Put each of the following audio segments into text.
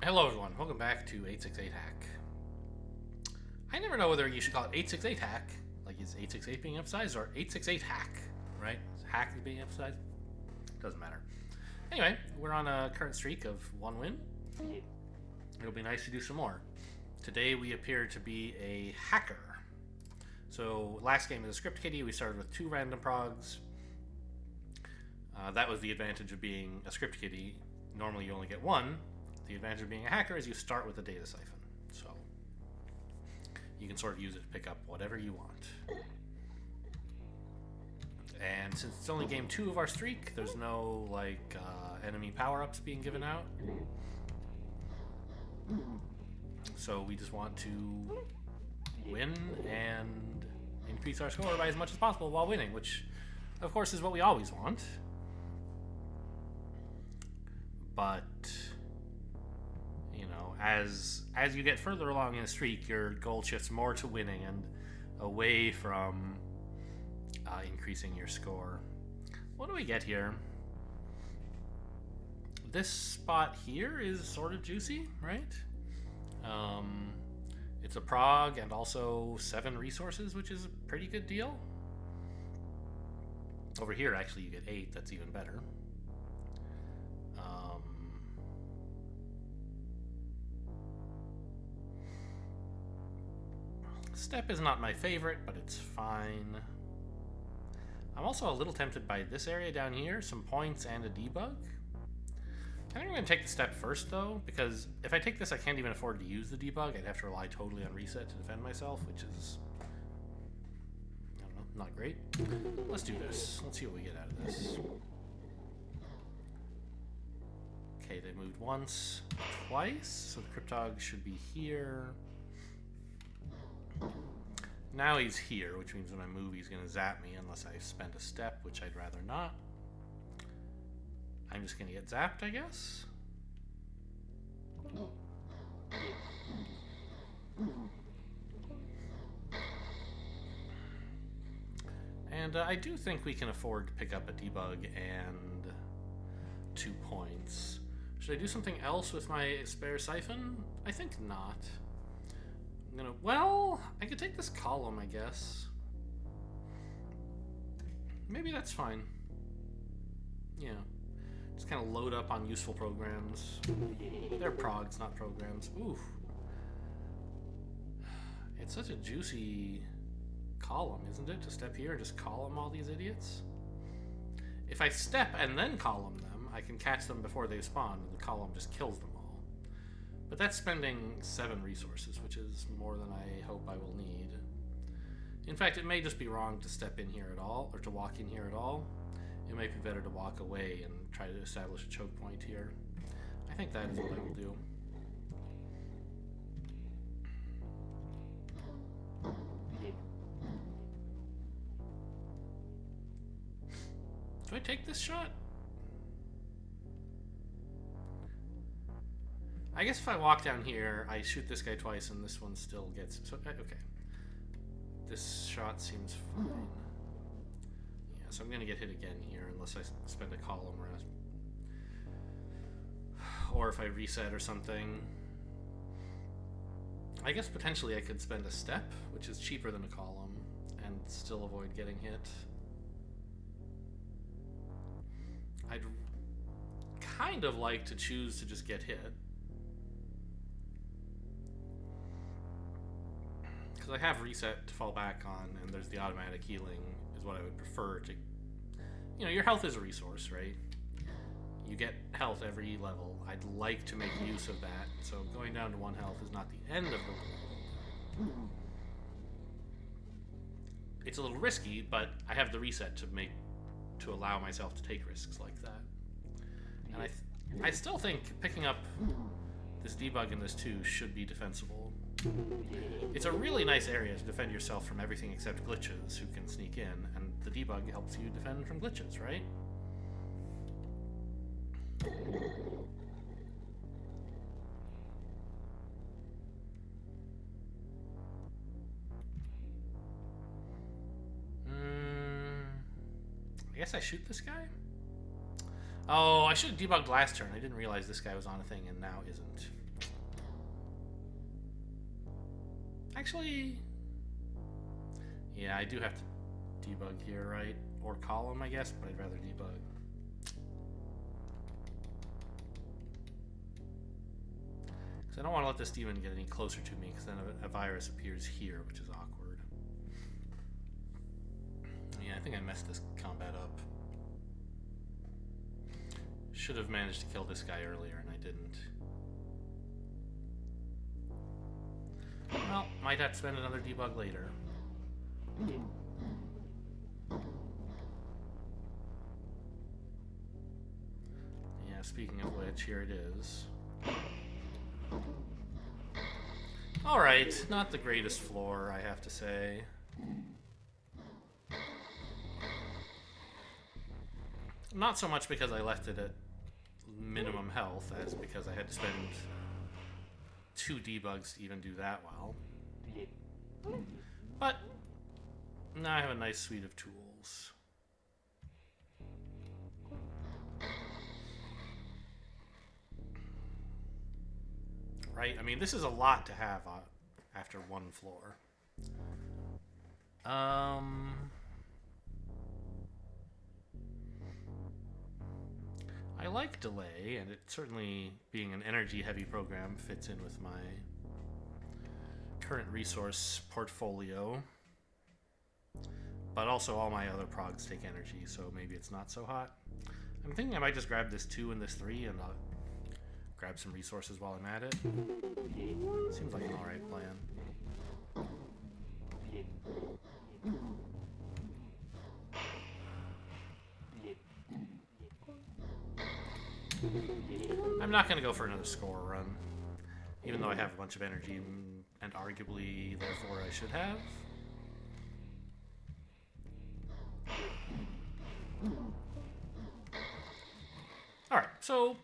Hello everyone, welcome back to 868 Hack. I never know whether you should call it 868 Hack, like is 868 being emphasized, or 868 Hack, right? Hack is being emphasized? Doesn't matter. Anyway, we're on a current streak of 1 win. It'll be nice to do some more. Today we appear to be a hacker. So last game is a script kiddie, we started with 2 random progs. That was the advantage of being a script kiddie. Normally you only get 1. The advantage of being a hacker is you start with a data siphon, so you can sort of use it to pick up whatever you want. And since it's only game 2 of our streak, there's no enemy power-ups being given out. So we just want to win and increase our score by as much as possible while winning, which of course is what we always want. But as you get further along in a streak, your goal shifts more to winning and away from increasing your score. What do we get here? This spot here is sort of juicy, right? It's a prog and also 7 resources, which is a pretty good deal. Over here, actually, you get 8. That's even better. Step is not my favorite, but it's fine. I'm also a little tempted by this area down here, some points and a debug. I think I'm going to take the step first, though, because if I take this, I can't even afford to use the debug. I'd have to rely totally on reset to defend myself, which is, I don't know, not great. Let's do this. Let's see what we get out of this. Okay, they moved once, twice, so the Cryptog should be here. Now he's here, which means when I move, he's going to zap me unless I spend a step, which I'd rather not. I'm just going to get zapped, I guess. And I do think we can afford to pick up a debug and 2 points. Should I do something else with my spare siphon? I think not. Well, I could take this column, I guess. Maybe that's fine. Yeah. Just kind of load up on useful programs. They're progs, not programs. Oof. It's such a juicy column, isn't it? To step here and just column all these idiots. If I step and then column them, I can catch them before they spawn, and the column just kills them all. But that's spending 7 resources, which is more than I hope I will need. In fact, it may just be wrong to step in here at all, or to walk in here at all. It might be better to walk away and try to establish a choke point here. I think that is what I will do. Do I take this shot? I guess if I walk down here, I shoot this guy twice and this one still gets... So, okay. This shot seems fine. Yeah, so I'm going to get hit again here unless I spend a column or if I reset or something. I guess potentially I could spend a step, which is cheaper than a column, and still avoid getting hit. I'd kind of like to choose to just get hit. Because I have reset to fall back on, and there's the automatic healing is what I would prefer to... your health is a resource, right? You get health every level. I'd like to make use of that, so going down to 1 health is not the end of the world. It's a little risky, but I have the reset to allow myself to take risks like that. And I still think picking up this debug and this 2 should be defensible. It's a really nice area to defend yourself from everything except glitches who can sneak in, and the debug helps you defend from glitches, right? I guess I shoot this guy? Oh, I should have debugged last turn. I didn't realize this guy was on a thing and now isn't. Actually, yeah, I do have to debug here, right? Or column, I guess, but I'd rather debug. Because I don't want to let this demon get any closer to me, because then a virus appears here, which is awkward. Yeah, I think I messed this combat up. Should have managed to kill this guy earlier, and I didn't. Well, might have to spend another debug later. Yeah, speaking of which, here it is. Alright, not the greatest floor, I have to say. Not so much because I left it at minimum health as because I had to spend 2 debugs to even do that well. But now I have a nice suite of tools. Right? I mean, this is a lot to have after 1 floor. I like delay, and it certainly, being an energy-heavy program, fits in with my current resource portfolio. But also all my other progs take energy, so maybe it's not so hot. I'm thinking I might just grab this 2 and this 3, and I'll grab some resources while I'm at it. Seems like an alright plan. I'm not going to go for another score run, even though I have a bunch of energy and arguably, therefore, I should have. Alright, so,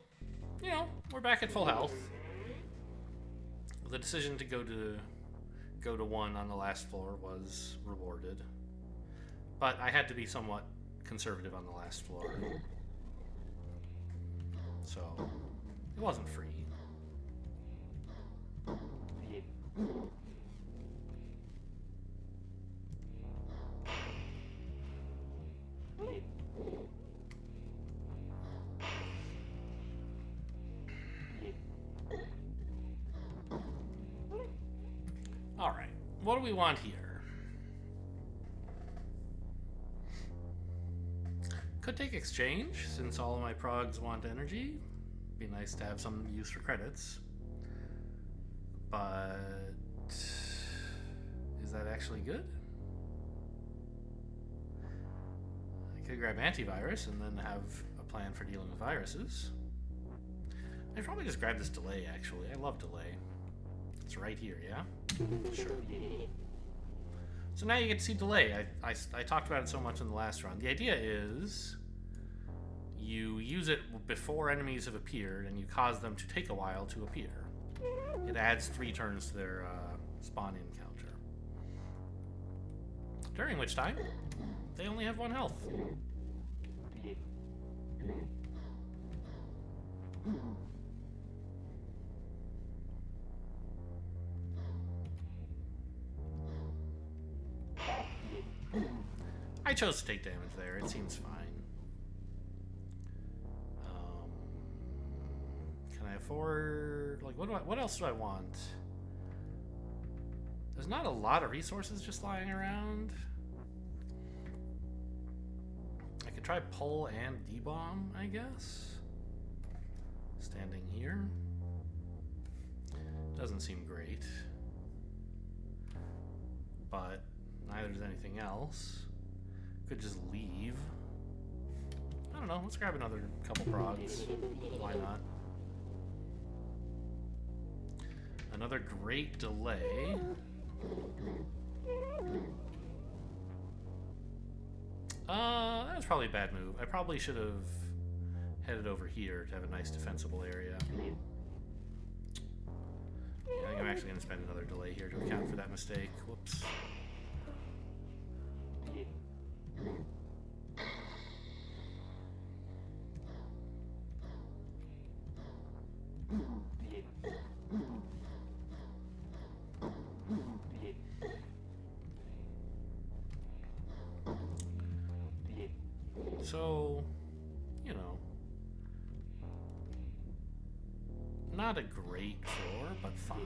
you know, we're back at full health. The decision to go to 1 on the last floor was rewarded. But I had to be somewhat conservative on the last floor. So, it wasn't free. Alright, what do we want here? Could take exchange, since all of my progs want energy. Be nice to have some use for credits. But is that actually good? I could grab antivirus and then have a plan for dealing with viruses. I'd probably just grab this delay, actually. I love delay. It's right here, yeah? Sure. So now you get to see delay. I talked about it so much in the last run. The idea is you use it before enemies have appeared, and you cause them to take a while to appear. It adds 3 turns to their spawn encounter. During which time, they only have 1 health. I chose to take damage there. It seems fine. Can I afford... Like, what else do I want? There's not a lot of resources just lying around. I could try pull and debomb, I guess. Standing here. Doesn't seem great. But neither does anything else. Could just leave. I don't know, let's grab another couple progs. Why not? Another great delay. That was probably a bad move. I probably should have headed over here to have a nice defensible area. Yeah, I think I'm actually going to spend another delay here to account for that mistake. Whoops. So, you know, not a great floor, but fine.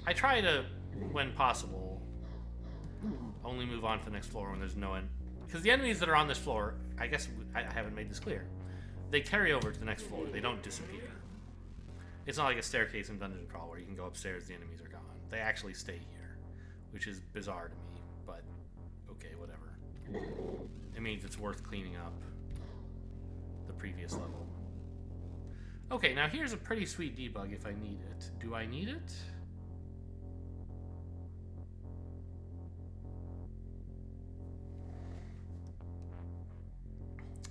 I try to, when possible, only move on to the next floor when there's no end. Because the enemies that are on this floor, I guess I haven't made this clear, they carry over to the next floor. They don't disappear. It's not like a staircase in Dungeon Crawl where you can go upstairs, the enemies are gone. They actually stay here, which is bizarre to me, but okay, whatever. It means it's worth cleaning up the previous level. Okay, now here's a pretty sweet debug if I need it. Do I need it?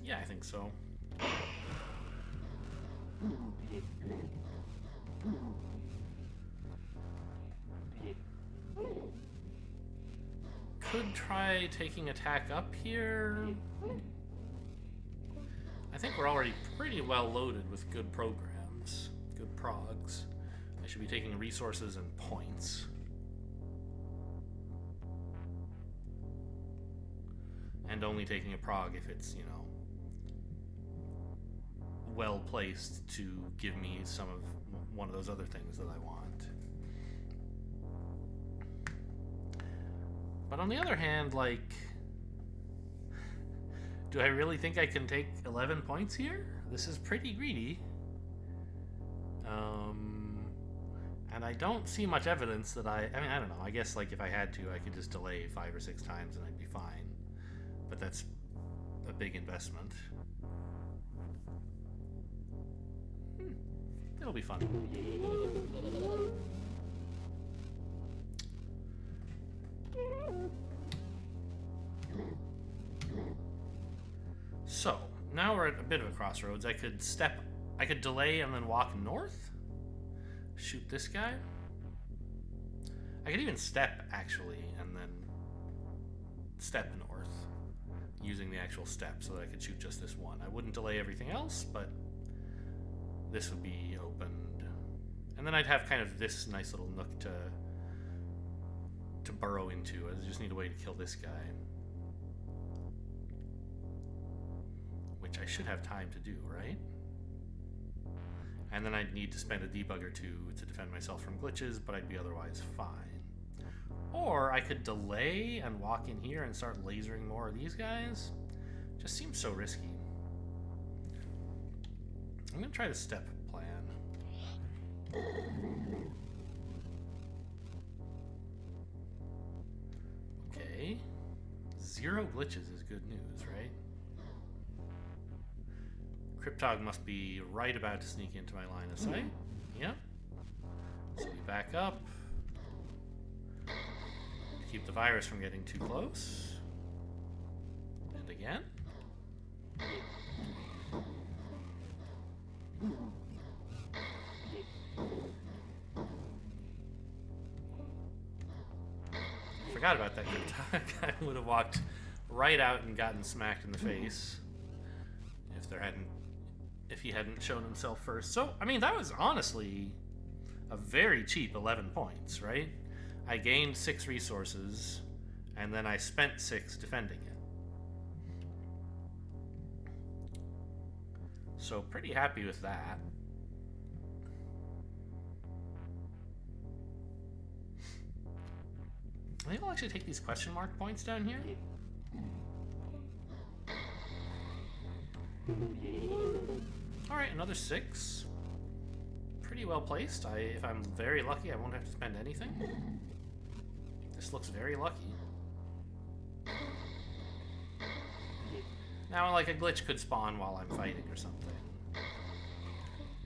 Yeah, I think so. Could try taking attack up here. I think we're already pretty well loaded with good programs, good progs. I should be taking resources and points. And only taking a prog if it's, you know, well placed to give me some of one of those other things that I want. But on the other hand, like, do I really think I can take 11 points here? This is pretty greedy. And I don't see much evidence that I mean, I don't know. I guess, like, if I had to, I could just delay 5 or 6 times and I'd be fine. But that's a big investment. It'll be fun. So, now we're at a bit of a crossroads. I could delay and then walk north. Shoot this guy. I could even step, actually, and then step north using the actual step so that I could shoot just this one. I wouldn't delay everything else, but this would be opened. And then I'd have kind of this nice little nook to burrow into. I just need a way to kill this guy. Which I should have time to do, right? And then I'd need to spend a debug or two to defend myself from glitches, but I'd be otherwise fine. Or I could delay and walk in here and start lasering more of these guys. Just seems so risky. I'm gonna try the step plan. Okay. 0 glitches is good news, right? Cryptog must be right about to sneak into my line of sight. Yep. So we back up. Keep the virus from getting too close. And again. Forgot about that Cryptog. I would have walked right out and gotten smacked in the face if he hadn't shown himself first. So, I mean, that was honestly a very cheap 11 points, right? I gained 6 resources, and then I spent 6 defending it. So, pretty happy with that. Maybe I'll actually take these question mark points down here. Alright, another 6. Pretty well placed. If I'm very lucky, I won't have to spend anything. This looks very lucky. Now, like, a glitch could spawn while I'm fighting or something.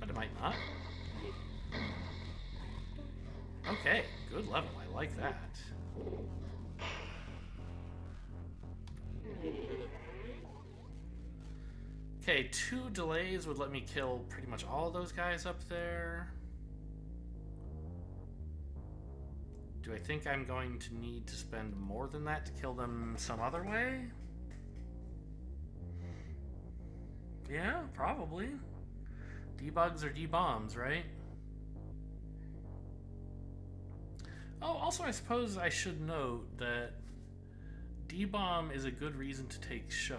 But it might not. Okay, good level. I like that. Okay, 2 delays would let me kill pretty much all those guys up there. Do I think I'm going to need to spend more than that to kill them some other way? Yeah, probably. Debugs or debombs, right? Oh, also I suppose I should note that D-Bomb is a good reason to take Show,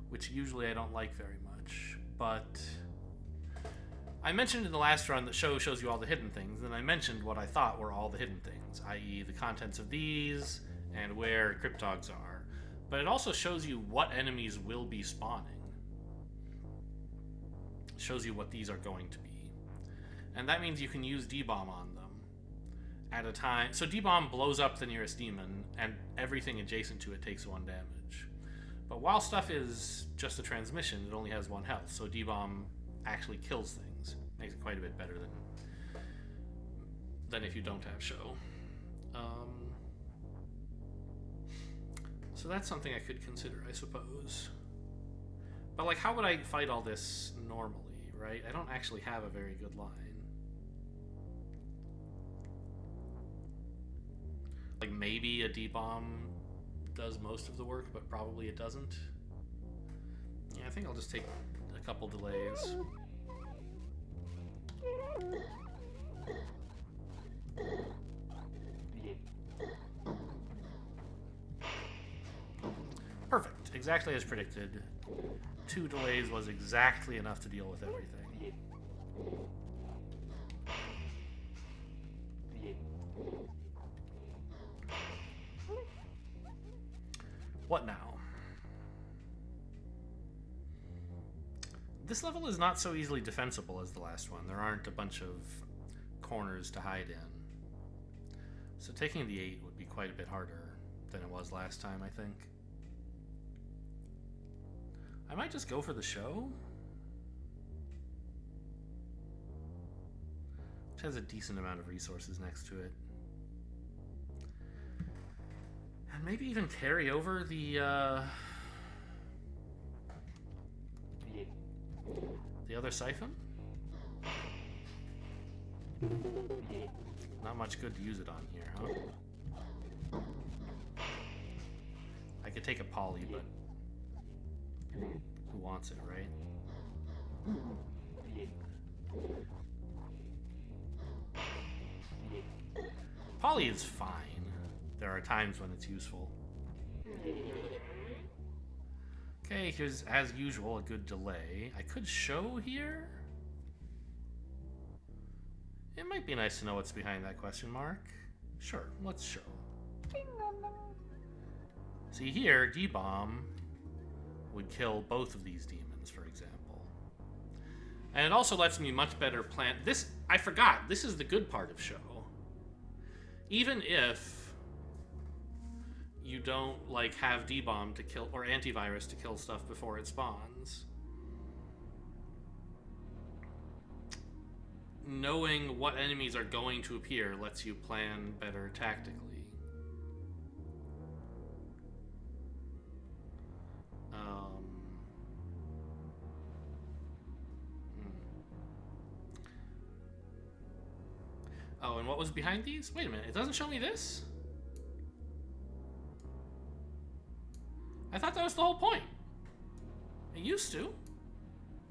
which usually I don't like very much, but I mentioned in the last run that Show shows you all the hidden things, and I mentioned what I thought were all the hidden things, i.e. the contents of these and where Cryptogs are. But it also shows you what enemies will be spawning. It shows you what these are going to be. And that means you can use D-Bomb on them at a time. So D-Bomb blows up the nearest demon, and everything adjacent to it takes 1 damage. But while stuff is just a transmission, it only has 1 health, so D-Bomb actually kills things. Makes it quite a bit better than if you don't have Show. So that's something I could consider, I suppose. But like, how would I fight all this normally, right? I don't actually have a very good line. Like, maybe a D-Bomb does most of the work, but probably it doesn't. Yeah, I think I'll just take a couple delays. Perfect. Exactly as predicted. 2 delays was exactly enough to deal with everything. What now? This level is not so easily defensible as the last one. There aren't a bunch of corners to hide in. So taking the 8 would be quite a bit harder than it was last time, I think. I might just go for the Show, which has a decent amount of resources next to it. And maybe even carry over the other Siphon? Not much good to use it on here, huh? I could take a Poly, but who wants it, right? Poly is fine. There are times when it's useful. Okay, here's, as usual, a good delay. I could Show here? It might be nice to know what's behind that question mark. Sure, let's Show. See here, D-Bomb would kill both of these demons, for example. And it also lets me much better plan... This, I forgot, this is the good part of Show. Even if you don't, like, have D-Bomb to kill, or Antivirus to kill stuff before it spawns, knowing what enemies are going to appear lets you plan better tactically. Oh, and what was behind these? Wait a minute, it doesn't show me this? I thought that was the whole point. It used to.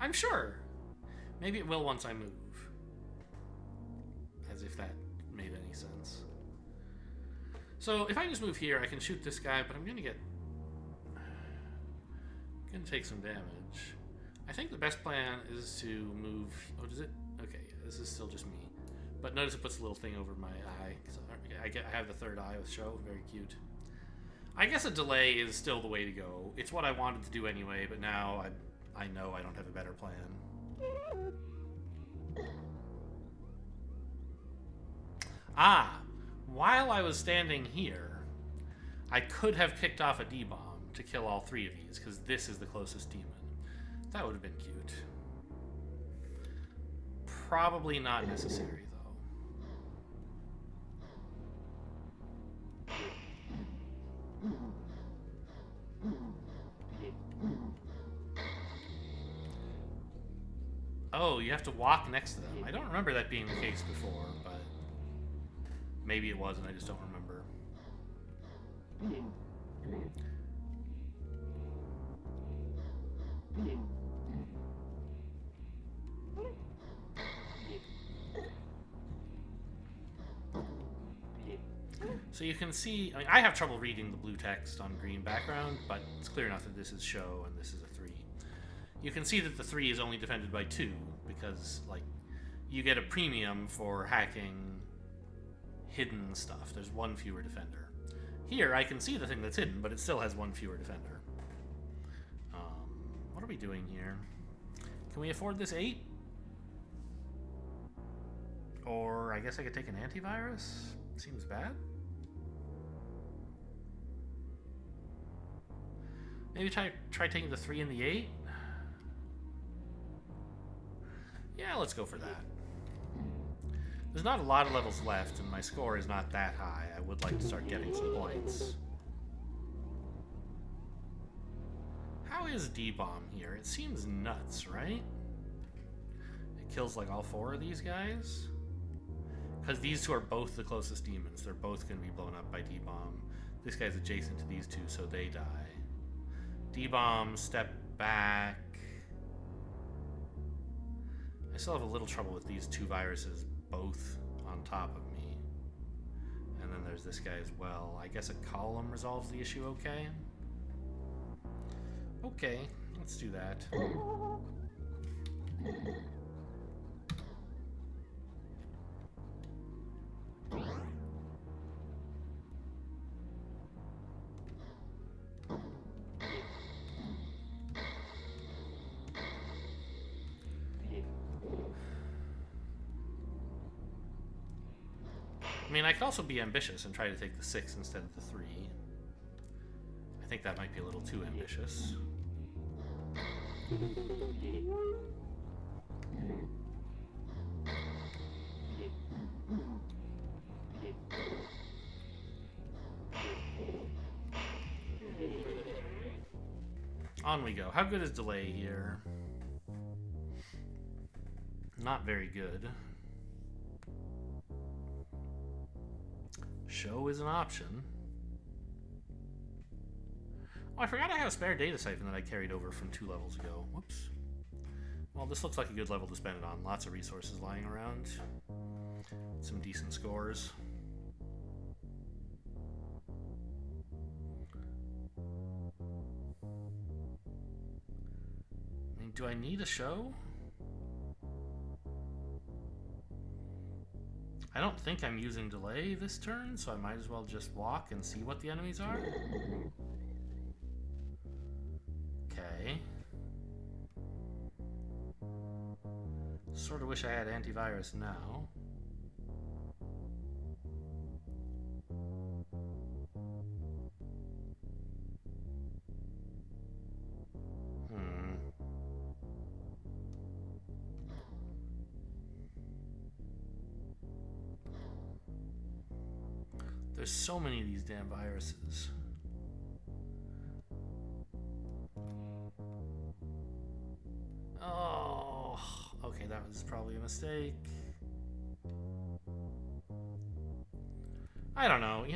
I'm sure. Maybe it will once I move. As if that made any sense. So, if I just move here, I can shoot this guy, but I'm gonna take some damage. I think the best plan is to move... Oh, does it? Okay, this is still just me. But notice it puts a little thing over my eye. I have the third eye with Show. Very cute. I guess a delay is still the way to go. It's what I wanted to do anyway, but now I know I don't have a better plan. Ah! While I was standing here, I could have picked off a D-Bomb to kill all 3 of these, because this is the closest demon. That would have been cute. Probably not necessary, though. Oh, you have to walk next to them. I don't remember that being the case before, but maybe it was and I just don't remember. So you can see, I mean, I have trouble reading the blue text on green background, but it's clear enough that this is show and this is a 3. You can see that the 3 is only defended by 2, because, like, you get a premium for hacking hidden stuff. There's 1 fewer defender. Here, I can see the thing that's hidden, but it still has 1 fewer defender. What are we doing here? Can we afford this 8? Or I guess I could take an antivirus? Seems bad. Maybe try taking the 3 and the 8? Yeah, let's go for that. There's not a lot of levels left, and my score is not that high. I would like to start getting some points. How is D-Bomb here? It seems nuts, right? It kills like all 4 of these guys? Because these 2 are both the closest demons. They're both going to be blown up by D-Bomb. This guy's adjacent to these 2, so they die. D-Bomb, step back. I still have a little trouble with these 2 viruses both on top of me. And then there's this guy as well. I guess a column resolves the issue okay? Okay, let's do that. I mean, I could also be ambitious and try to take the 6 instead of the 3. I think that might be a little too ambitious. On we go. How good is delay here? Not very good. Show is an option. Oh, I forgot I have a spare data siphon that I carried over from 2 levels ago. Whoops. Well, this looks like a good level to spend it on. Lots of resources lying around. Some decent scores. I mean, do I need a show? I don't think I'm using delay this turn, so I might as well just walk and see what the enemies are. Okay. Sort of wish I had antivirus now. There's so many of these damn viruses. Oh, okay, that was probably a mistake. I don't know.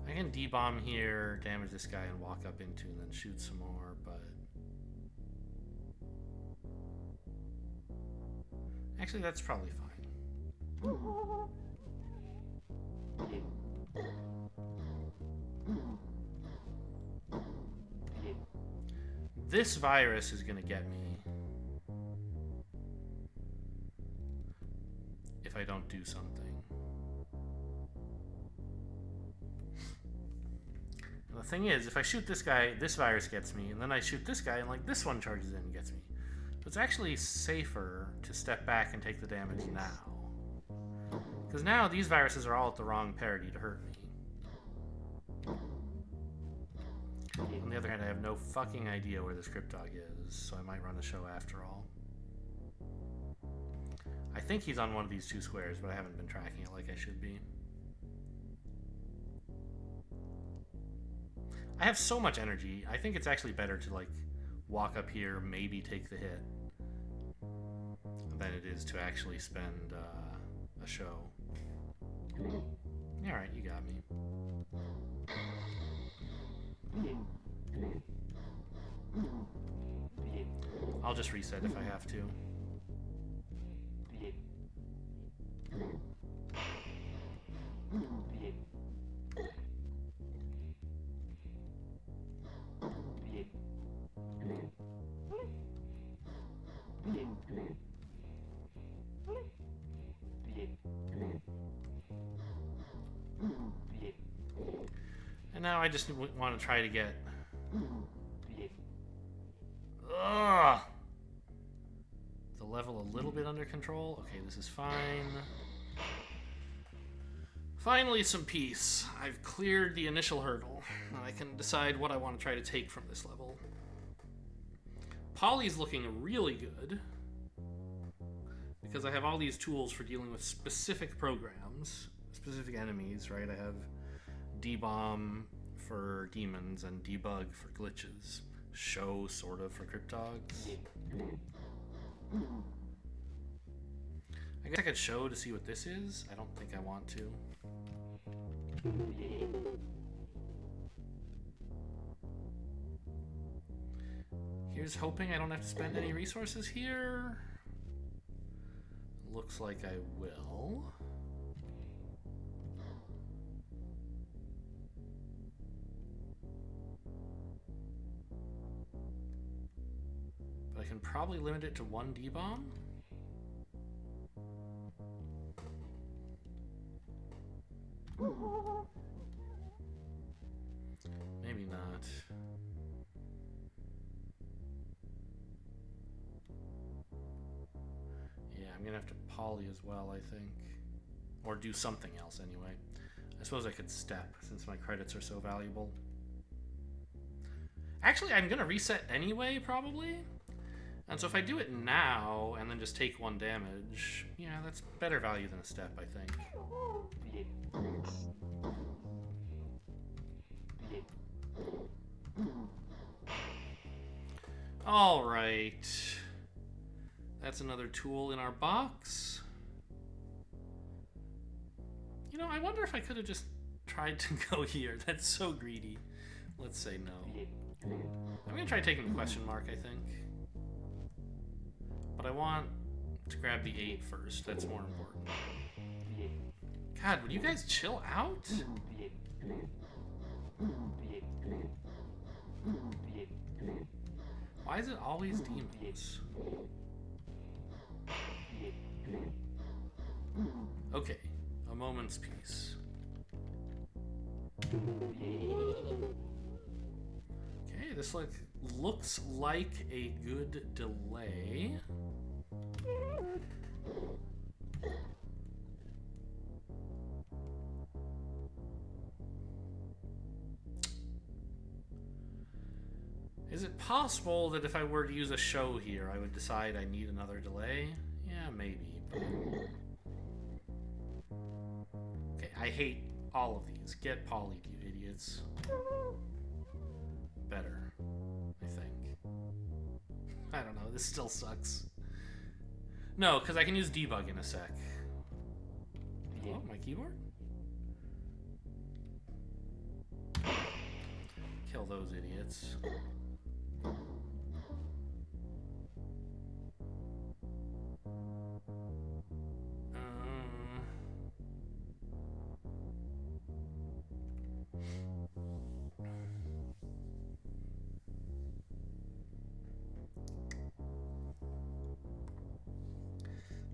I can D-bomb here, damage this guy, and walk up into, and then shoot some more, but... Actually, that's probably fine. This virus is gonna get me if I don't do something. And the thing is, if I shoot this guy, this virus gets me, and then I shoot this guy, and like this one charges in and gets me. So it's actually safer to step back and take the damage now. Because now these viruses are all at the wrong parity to hurt me. On the other hand, I have no fucking idea where this Cryptog is, so I might run a show after all. I think he's on one of these 2 squares, but I haven't been tracking it like I should be. I have so much energy, I think it's actually better to like walk up here, maybe take the hit, than it is to actually spend a show. Alright, you got me. I'll just reset if I have to. now I just want to try to get... Ugh! The level a little bit under control. Okay, this is fine. Finally some peace. I've cleared the initial hurdle, and I can decide what I want to try to take from this level. Poly's looking really good, because I have all these tools for dealing with specific programs, specific enemies, right? I have D-Bomb for demons and Debug for glitches. Show, sort of, for Cryptogs. I guess I could show to see what this is. I don't think I want to. Here's hoping I don't have to spend any resources here. Looks like I will. But I can probably limit it to one D-Bomb. Maybe not. Yeah, I'm gonna have to poly as well, I think. Or do something else anyway. I suppose I could step, since my credits are so valuable. Actually, I'm gonna reset anyway, probably. And so if I do it now, and then just take 1 damage, yeah, that's better value than a step, I think. Alright. That's another tool in our box. You know, I wonder if I could have just tried to go here. That's so greedy. Let's say no. I'm gonna try taking the question mark, I think. But I want to grab the 8 first. That's more important. God, would you guys chill out? Why is it always demons? Okay, a moment's peace. Okay, this looks like a good delay. Is it possible that if I were to use a show here, I would decide I need another delay? Yeah, maybe. Okay, I hate all of these. Get polyed, you idiots. Better, I think. I don't know, this still sucks. No, because I can use debug in a sec. Oh, my keyboard? Kill those idiots.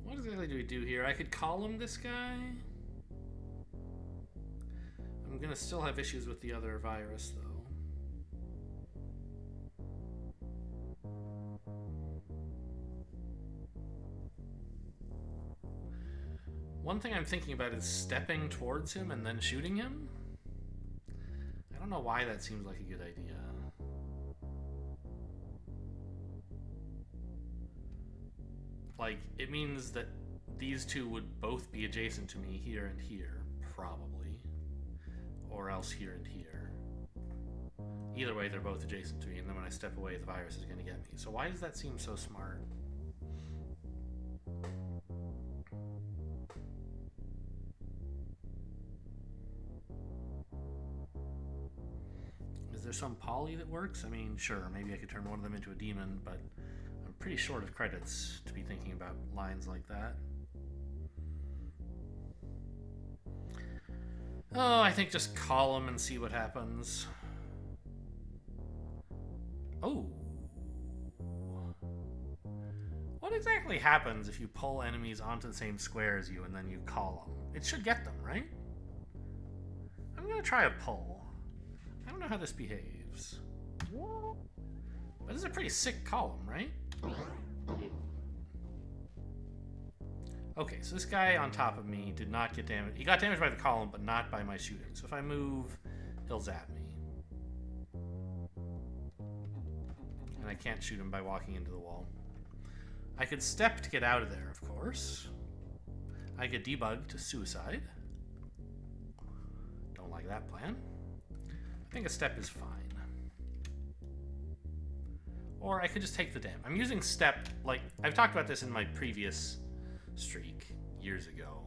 What exactly do we do here? I could column this guy. I'm gonna still have issues with the other virus, though. One thing I'm thinking about is stepping towards him and then shooting him. I don't know why that seems like a good idea. Like, it means that these two would both be adjacent to me here and here, probably. Or else here and here. Either way, they're both adjacent to me, and then when I step away, the virus is going to get me. So why does that seem so smart? Is there some poly that works? I mean, sure, maybe I could turn one of them into a demon, but I'm pretty short of credits to be thinking about lines like that. Oh, I think just call them and see what happens. Oh. What exactly happens if you pull enemies onto the same square as you and then you call them? It should get them, right? I'm gonna try a pull. I don't know how this behaves. But this is a pretty sick column, right? Okay, so this guy on top of me did not get damaged. He got damaged by the column, but not by my shooting. So if I move, he'll zap me. And I can't shoot him by walking into the wall. I could step to get out of there, of course. I could debug to suicide. Don't like that plan. I think a step is fine. Or I could just take the damage. I'm using step, like, I've talked about this in my previous streak years ago.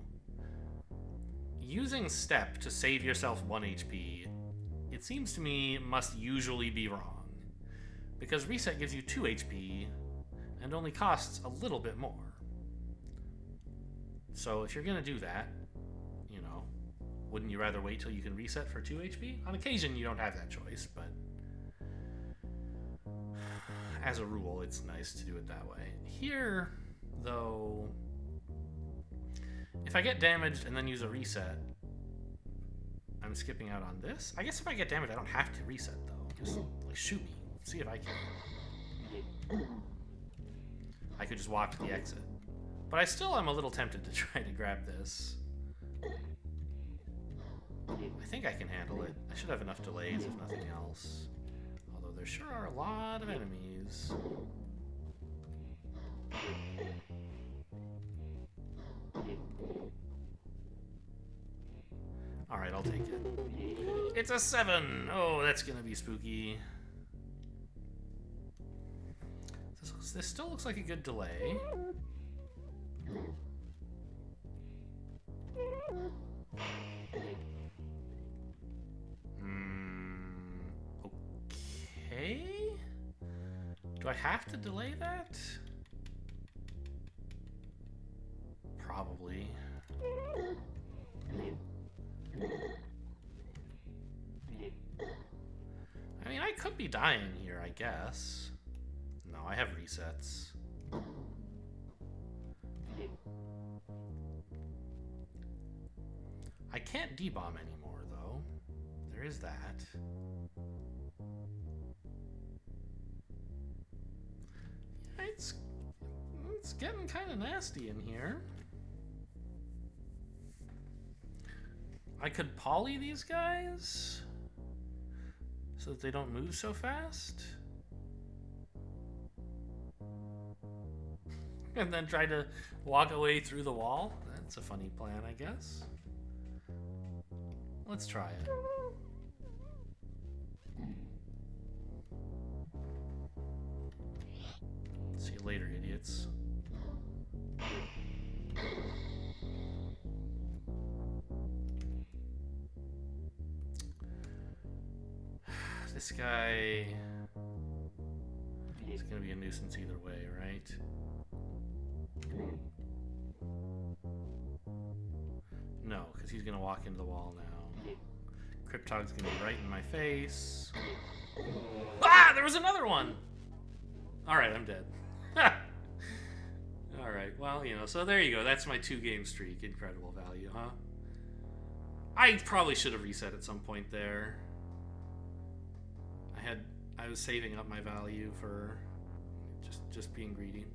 Using step to save yourself 1 HP, it seems to me, must usually be wrong. Because reset gives you 2 HP and only costs a little bit more. So if you're gonna do that, you know, wouldn't you rather wait till you can reset for 2 HP? On occasion you don't have that choice, but as a rule it's nice to do it that way. Here, though, if I get damaged and then use a reset, I'm skipping out on this. I guess if I get damaged I don't have to reset though. Just like shoot me. See if I can. I could just walk to the exit. But I still am a little tempted to try to grab this. I think I can handle it. I should have enough delays if nothing else. Although there sure are a lot of enemies. Alright, I'll take it. It's a 7! Oh, that's gonna be spooky. This still looks like a good delay. Okay. Do I have to delay that? Probably. I mean, I could be dying here, I guess. No, I have resets. I can't debomb anymore, though. There is that. Yeah, it's getting kind of nasty in here. I could poly these guys so that they don't move so fast. And then try to walk away through the wall. That's a funny plan, I guess. Let's try it. See you later, idiots. This guy is gonna be a nuisance either way, right? No, because he's gonna walk into the wall now. Cryptog's gonna be right in my face. Ah! There was another one! Alright, I'm dead. Alright, well, you know, so there you go. That's my 2-game streak. Incredible value, huh? I probably should have reset at some point there. I was saving up my value for just being greedy.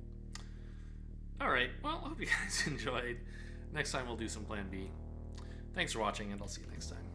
Alright, well, I hope you guys enjoyed. Next time we'll do some Plan B. Thanks for watching, and I'll see you next time.